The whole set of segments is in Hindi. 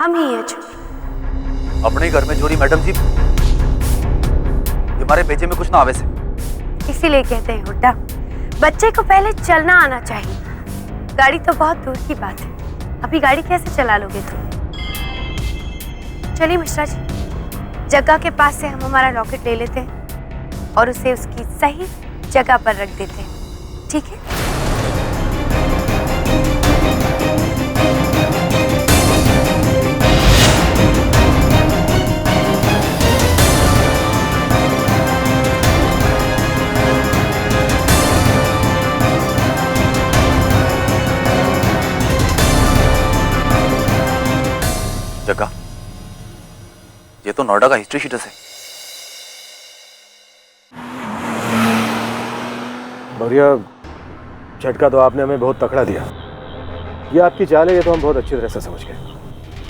हम ही है चोर। अपने घर में चोरी मैडम जी, हमारे बेचे में कुछ ना आवे से। इसीलिए कहते हैं हुड्डा, बच्चे को पहले चलना आना चाहिए। गाड़ी तो बहुत दूर की बात है, अभी गाड़ी कैसे चला लोगे तुम? चलिए मिश्रा जी, जगह के पास से हम हमारा लॉकेट ले लेते हैं और उसे उसकी सही जगह पर रख देते हैं, ठीक है? जगह, ये तो नोएडा का हिस्ट्री शीटस है। बढ़िया, झटका तो आपने हमें बहुत तकड़ा दिया। ये आपकी चाल है, ये तो हम बहुत अच्छी तरह से समझ गए।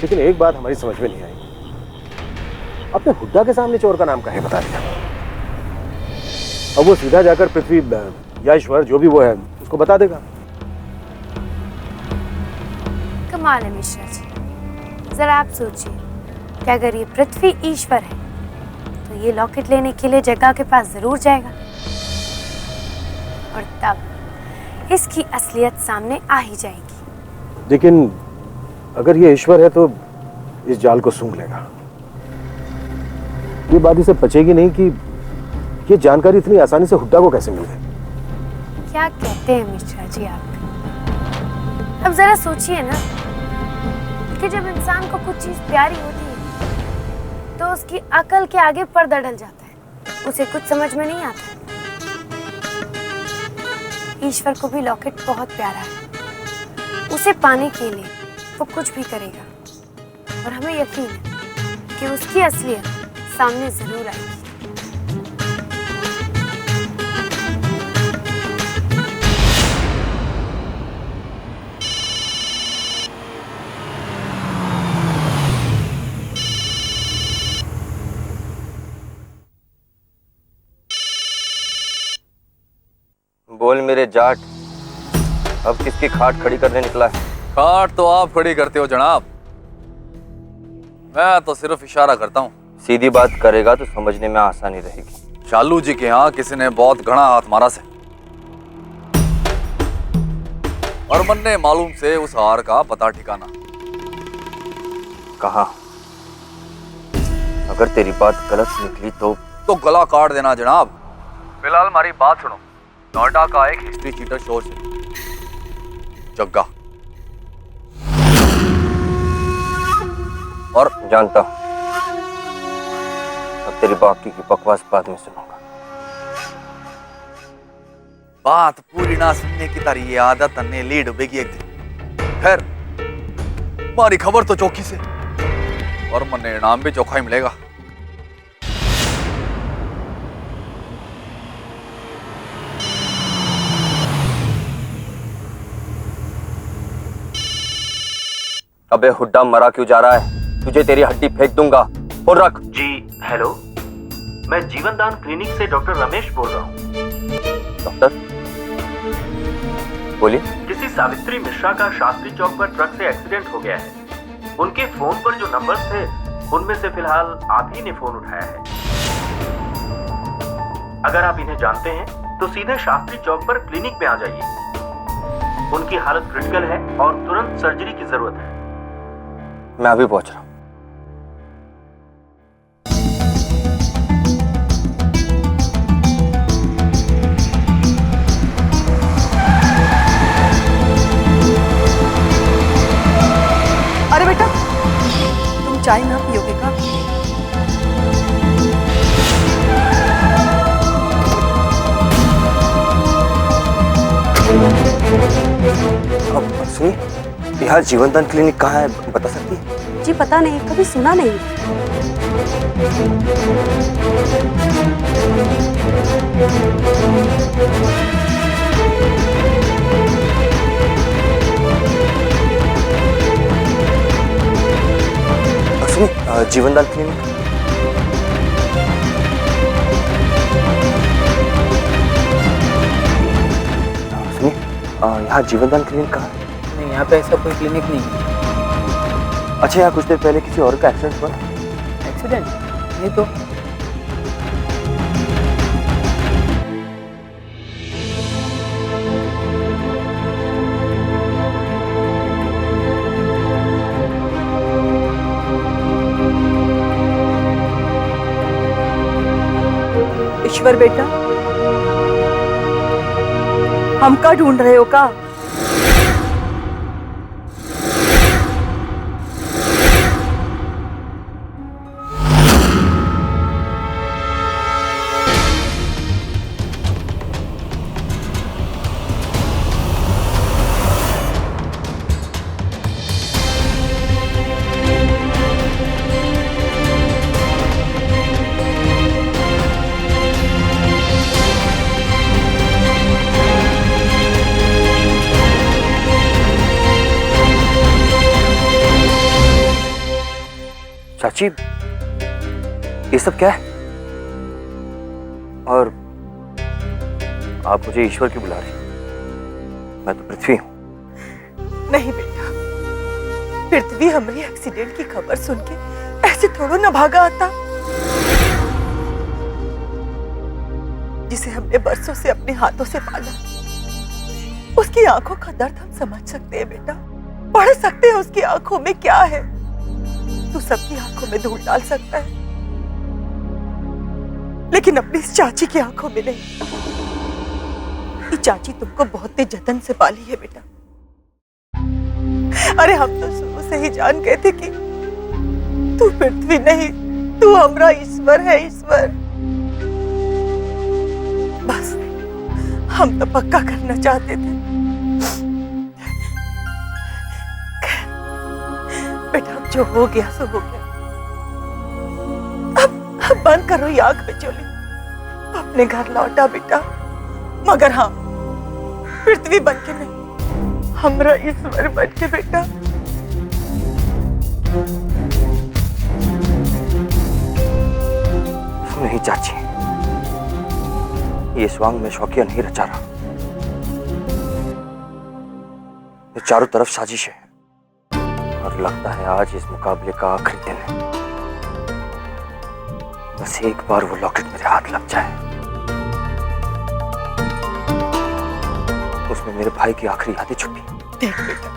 लेकिन एक बात हमारी समझ में नहीं आई, आपने हुड्डा के सामने चोर का नाम काहे बता दिया? अब वो सीधा जाकर पृथ्वी या ईश्वर जो भी वो है उसको बता देगा। कमाल है मिश्रा जी, जरा आप सोचिए कि अगर ये पृथ्वी ईश्वर है तो ये लॉकेट लेने के लिए जगह के पास जरूर जाएगा और तब इसकी असलियत सामने आ ही जाएगी। लेकिन अगर ये ईश्वर है तो इस जाल को सूंघ लेगा। ये बात इसे पचेगी नहीं कि ये जानकारी इतनी आसानी से हुड्डा को कैसे मिल गई। क्या कहते हैं मिश्रा जी आप? अब जरा सोचिए ना कि जब इंसान को कुछ चीज प्यारी होती है तो उसकी अकल के आगे पर्दा डल जाता है, उसे कुछ समझ में नहीं आता। ईश्वर को भी लॉकेट बहुत प्यारा है, उसे पाने के लिए वो कुछ भी करेगा और हमें यकीन है कि उसकी असलियत सामने जरूर आएगी। बोल मेरे जाट, अब किसकी खाट खड़ी करने निकला है? खाट तो आप खड़ी करते हो जनाब, मैं तो सिर्फ इशारा करता हूँ। सीधी बात करेगा तो समझने में आसानी रहेगी। शालू जी के यहाँ किसी ने बहुत घना हाथ मारा से और मन ने मालूम से उस हार का पता ठिकाना। कहा अगर तेरी बात गलत निकली तो गला काट देना जनाब। फिलहाल हमारी बात सुनो। नोएडा का एक हिस्ट्री चीटर शो है जग्गा, और जानता हूं अब तेरी बाकी की बकवास बाद में सुनूंगा। बात पूरी ना सुनने की तारी ये आदत ने लीड डूबेगी एक दिन। खैर, हमारी खबर तो चौकी से और मन इनाम भी चौखा ही मिलेगा। अबे हुड्डा, मरा क्यों जा रहा है? तुझे तेरी हड्डी फेंक दूंगा। फोन रख। जी हेलो, मैं जीवन दान क्लिनिक से डॉक्टर रमेश बोल रहा हूँ। डॉक्टर बोलिए। किसी सावित्री मिश्रा का शास्त्री चौक पर ट्रक से एक्सीडेंट हो गया है। उनके फोन पर जो नंबर्स थे उनमें से फिलहाल आप ही ने फोन उठाया है। अगर आप इन्हें जानते हैं तो सीधे शास्त्री चौक पर क्लिनिक में आ जाइए। उनकी हालत क्रिटिकल है और तुरंत सर्जरी की जरूरत है। मैं अभी पहुंच रहा हूं। अरे बेटा, तुम चाय ना पियोगे का? अब सुनिए, बिहार जीवनदान क्लिनिक कहाँ है, बता सकती है? जी पता नहीं, कभी सुना नहीं। सुनिए, जीवनदान क्लिनिक। सुनिए, यहाँ जीवनदान क्लिनिक कहाँ है? नहीं, यहाँ पे ऐसा कोई क्लिनिक नहीं है। अच्छा, यहाँ कुछ देर पहले किसी और का एक्सीडेंट हुआ? एक्सीडेंट नहीं तो। ईश्वर बेटा, हम का ढूंढ रहे हो का? चाची, ये सब क्या है? और आप मुझे ईश्वर क्यों बुला रही? मैं तो पृथ्वी हूं। नहीं बेटा, पृथ्वी हमारी एक्सीडेंट की खबर सुन के ऐसे थोड़ा ना भागा आता। जिसे हमने बरसों से अपने हाथों से पाला, उसकी आंखों का दर्द हम समझ सकते हैं बेटा, पढ़ सकते हैं उसकी आंखों में क्या है। तू सबकी आंखों में धूल डाल सकता है, लेकिन अपनी इस चाची की आंखों में नहीं। ये चाची तुमको बहुत ही जतन से पाली है बेटा। अरे हम तो शुरू से ही जान गए थे कि तू पृथ्वी नहीं, तू हमारा ईश्वर है, ईश्वर। बस हम तो पक्का करना चाहते थे। बेटा, अब जो हो गया सो हो गया। अब बंद करो ये आंख में चोली, अपने घर लौटा बेटा। मगर हाँ, पृथ्वी बन के नहीं, हमरा ईश्वर बन के बेटा। नहीं चाची, ये स्वांग में शौकिया नहीं रचा रहा। ये चारों तरफ साजिश है, और लगता है आज इस मुकाबले का आखिरी दिन है। बस एक बार वो लॉकेट मेरे हाथ लग जाए, उसमें मेरे भाई की आखिरी यादें छुपी। देख बेटा,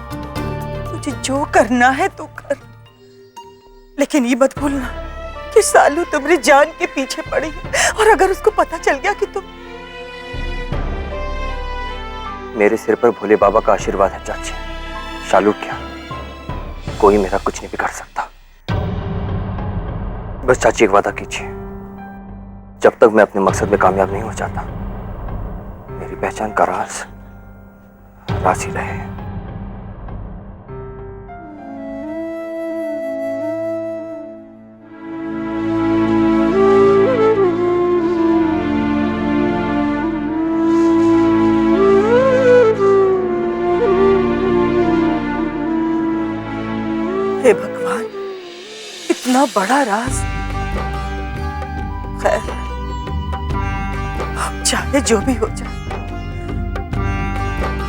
तुझे जो करना है तू कर, लेकिन ये मत भूलना कि सालू तुम्हारी जान के पीछे पड़ी है, और अगर उसको पता चल गया कि तुम। मेरे सिर पर भोले बाबा का आशीर्वाद है चाची। शालू क्या, कोई मेरा कुछ नहीं बिगाड़ सकता। बस चाची एक वादा कीजिए, जब तक मैं अपने मकसद में कामयाब नहीं हो जाता, मेरी पहचान का राज राज ही रहे। हे भगवान, इतना बड़ा राज। खैर, अब चाहे जो भी हो जाए,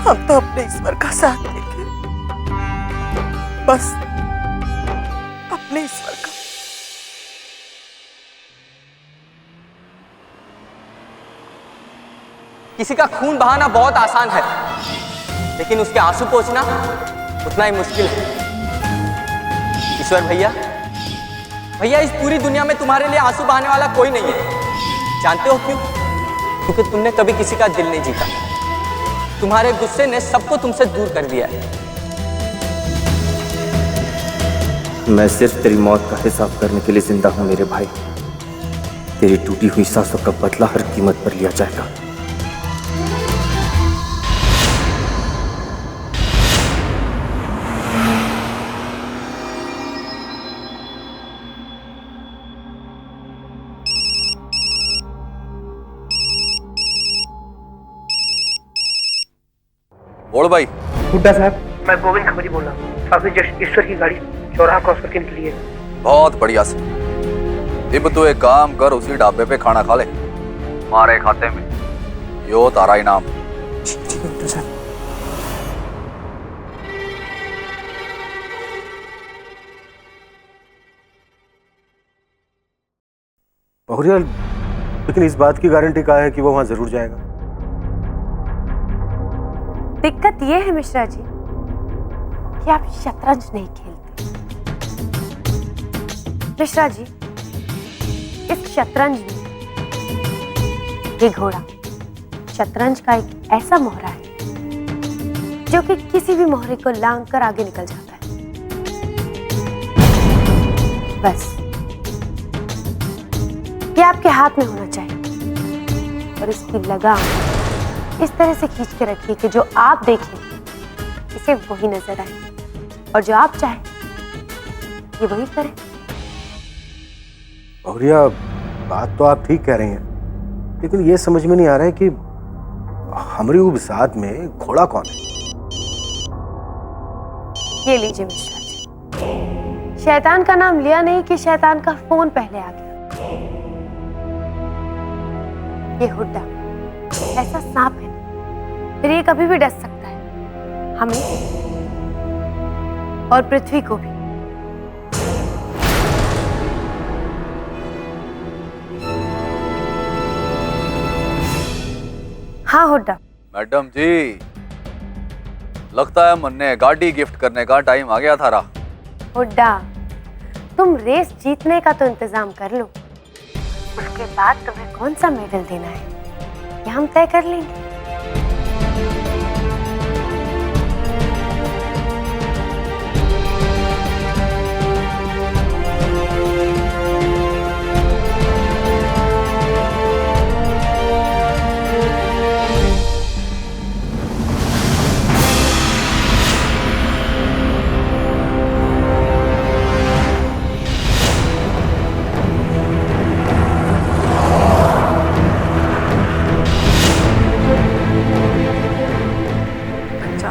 हम तो अपने ईश्वर का साथ देंगे। बस अपने ईश्वर का। किसी का खून बहाना बहुत आसान है, लेकिन उसके आंसू पोंछना उतना ही मुश्किल है। ईश्वर भैया, भैया इस पूरी दुनिया में तुम्हारे लिए आंसू बहाने वाला कोई नहीं है। जानते हो क्यों? क्योंकि तुमने कभी किसी का दिल नहीं जीता। तुम्हारे गुस्से ने सबको तुमसे दूर कर दिया है। मैं सिर्फ तेरी मौत का हिसाब करने के लिए जिंदा हूं मेरे भाई। तेरी टूटी हुई सांसों का बदला हर कीमत पर लिया जाएगा। बोल भाई। हुड्डा साहब, मैं गोविंद खबरी बोल रहा हूँ। अभी जस्ट ईश्वर की गाड़ी चौराहा क्रॉस करके निकली है। बहुत बढ़िया से। अब तू एक काम कर, उसी ढाबे पे खाना खा ले, हमारे खाते में यो तारा इनाम। ठीक है हुड्डा साहब। और यार लेकिन इस बात की गारंटी कहाँ है कि वो वहां जरूर जाएगा? दिक्कत ये है मिश्रा जी कि आप शतरंज नहीं खेलते। मिश्रा जी, इस शतरंज में ये घोड़ा शतरंज का एक ऐसा मोहरा है जो कि किसी भी मोहरे को लांघ कर आगे निकल जाता है। बस ये आपके हाथ में होना चाहिए और इसकी लगाम इस तरह से खींच के रखिए कि जो आप देखें इसे वही नजर आए और जो आप चाहें ये वही करें। और यह बात तो आप ठीक कह रही हैं, लेकिन ये समझ में नहीं आ रहा है कि हमारी साथ में घोड़ा कौन है? ये लीजिए मिश्रा जी, शैतान का नाम लिया नहीं कि शैतान का फोन पहले आ गया। ये हुड्डा ऐसा सांप है, फिर ये कभी भी डस सकता है, हमें और पृथ्वी को भी। हाँ हुड्डा। मैडम जी, लगता है मन्ने गाड़ी गिफ्ट करने का टाइम आ गया था। हुड्डा, तुम रेस जीतने का तो इंतजाम कर लो, उसके बाद तुम्हें कौन सा मेडल देना है ये हम तय कर लेंगे।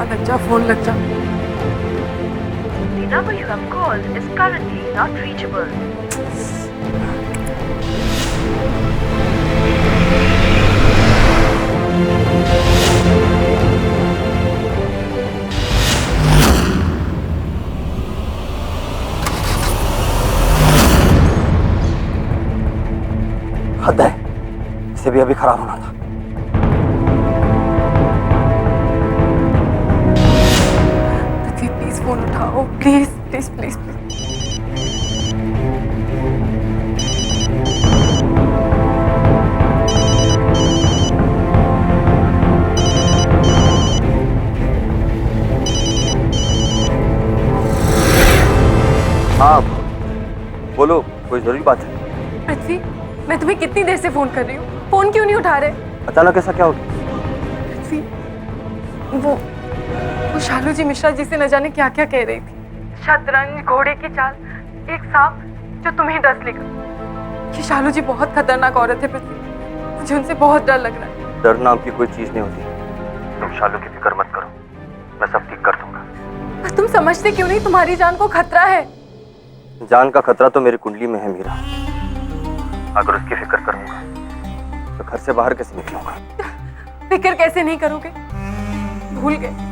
लग जा, फोन लग जा। The number you have called is currently not reachable. हद है, इसे भी अभी खराब होना था। प्लीज फोन उठाओ, प्लीज प्लीज प्लीज प्लीज। हाँ बोलो, कोई जरूरी बात है? पृथ्वी, मैं तुम्हें कितनी देर से फोन कर रही हूँ, फोन क्यों नहीं उठा रहे? अचानक ऐसा क्या हो गया? पृथ्वी, वो शालू जी मिश्रा जी से न जाने क्या क्या कह रही थी। शतरंज, घोड़े की चाल, एक सांप जो तुम्हें डस लेगा। ये शालू जी बहुत खतरनाक औरत है पृथ्वी, मुझे उनसे बहुत डर लग रहा है। डर नाम की कोई चीज नहीं होती। तुम शालू की फिक्र मत करो, मैं सब ठीक कर दूंगा। पर तुम समझते क्यों नहीं, तुम्हारी जान को खतरा है। जान का खतरा तो मेरी कुंडली में है मीरा। अगर उसकी फिक्र करूंगा तो घर से बाहर कैसे निकलूंगा? फिक्र कैसे नहीं करोगे? भूल गए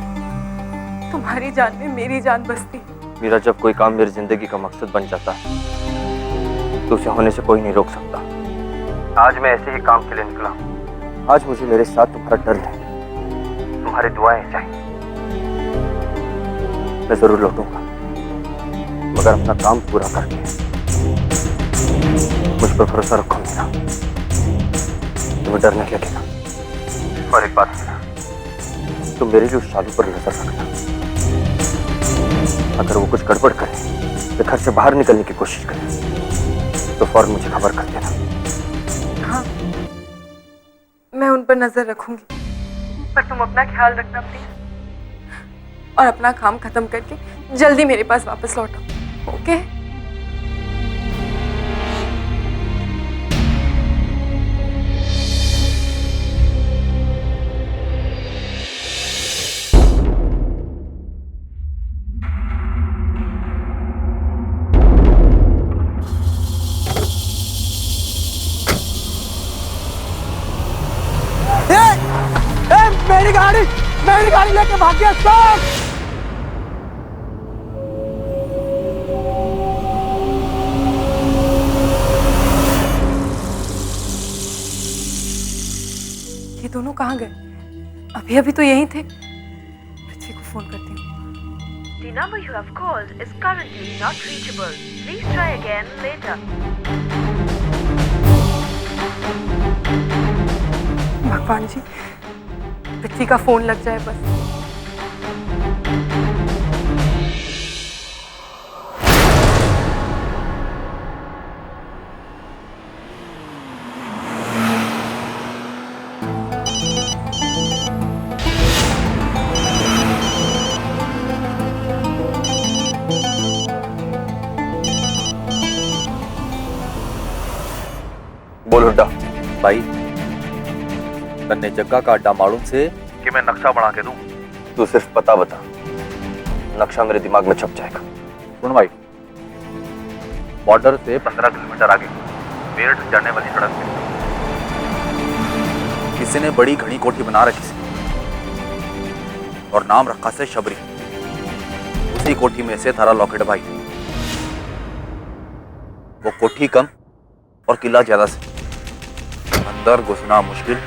तुम्हारी जान में मेरी जान बसती। मीरा, जब कोई काम मेरी जिंदगी का मकसद बन जाता है तो उसे होने से कोई नहीं रोक सकता। आज मैं ऐसे ही काम के लिए निकला। आज मुझे मेरे साथ तुम्हारा डर है, तुम्हारी दुआएं चाहिए। मैं जरूर लौटूंगा, मगर अपना काम पूरा करके। मुझ पर भरोसा रखो मीरा, तुम्हें डर नहीं लगेगा। और एक बात मीरा, तुम मेरे लिए उस शालू पर नजर रखना। अगर वो कुछ गड़बड़ करे, तो घर से बाहर निकलने की कोशिश करे, तो फौरन मुझे खबर कर देना। हाँ, मैं उन पर नजर रखूंगी, पर तुम अपना ख्याल रखना प्लीज, और अपना काम खत्म करके जल्दी मेरे पास वापस लौटो, ओके? मेरी गाड़ी लेके भाग गया। स्टॉप! ये दोनों कहाँ गए? अभी अभी तो यहीं थे। पृथ्वी को फोन करती हूँ। The number you have called is currently not reachable. Please try again later. भगवान जी, पृथ्वी का फोन लग जाए बस। बोल हुड्डा। भाई तन्ने जग्गा का अड्डा मालूम से कि मैं नक्शा बना के दूं। तू सिर्फ पता बता, नक्शा मेरे दिमाग में छप जाएगा। सुन भाई, बॉर्डर से 15 किलोमीटर आगे मेरठ जाने वाली सड़क पे किसी ने बड़ी घनी कोठी बना रखी थी और नाम रखा से शबरी। उसी कोठी में से थारा लॉकेट भाई। वो कोठी कम और किला ज्यादा से। अंदर घुसना मुश्किल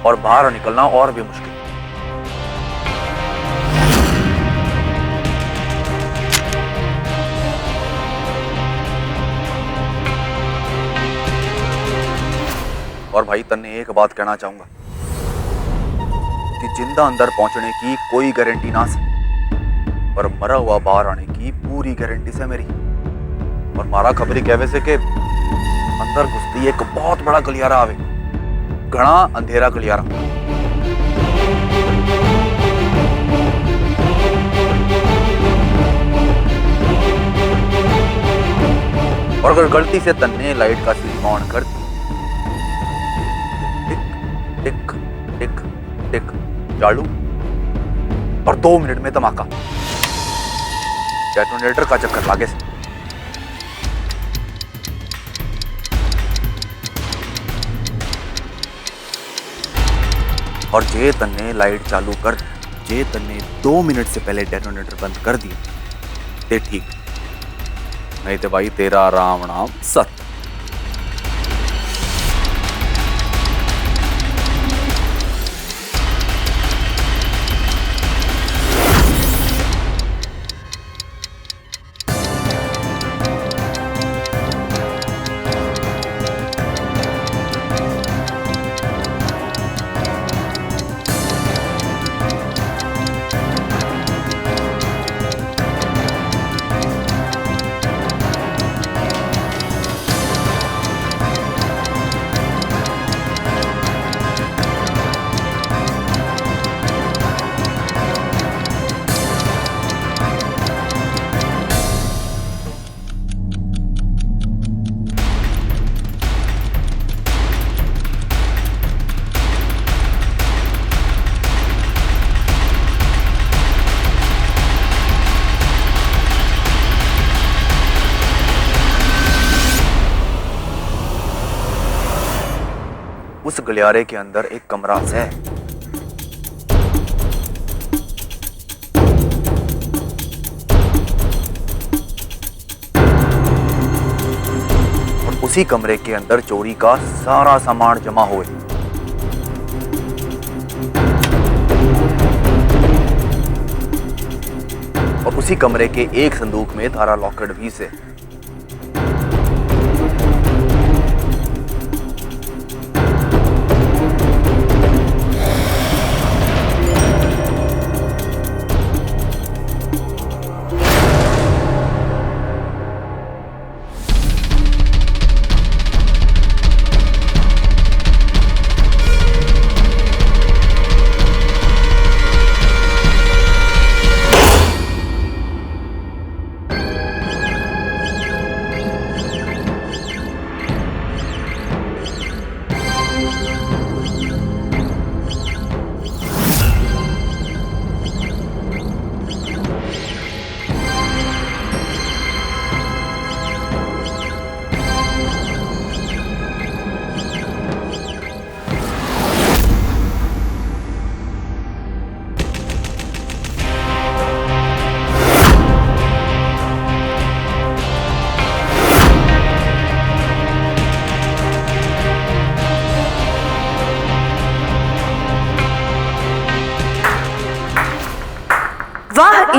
और बाहर निकलना और भी मुश्किल। और भाई तन्ने एक बात कहना चाहूंगा कि जिंदा अंदर पहुंचने की कोई गारंटी ना से, पर मरा हुआ बाहर आने की पूरी गारंटी से मेरी। और मारा खबरी कहवे से के अंदर घुसती एक बहुत बड़ा गलियारा आवे, घना अंधेरा गलियारा। और अगर गलती से तन्ने लाइट का स्विच ऑन कर टिक टिक टिक चालू और 2 मिनट में धमाका। डेटोनेटर का चक्कर लागे से। और जे तन्ने लाइट चालू कर, जे तन्ने 2 मिनट से पहले डेटोनेटर बंद कर दिया ते ठीक, नहीं तो भाई तेरा राम नाम सत्य। उस गलियारे के अंदर एक कमरा है। और उसी कमरे के अंदर चोरी का सारा सामान जमा हुए। और उसी कमरे के एक संदूक में थारा लॉकेट भी से।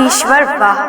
ईश्वर वाह,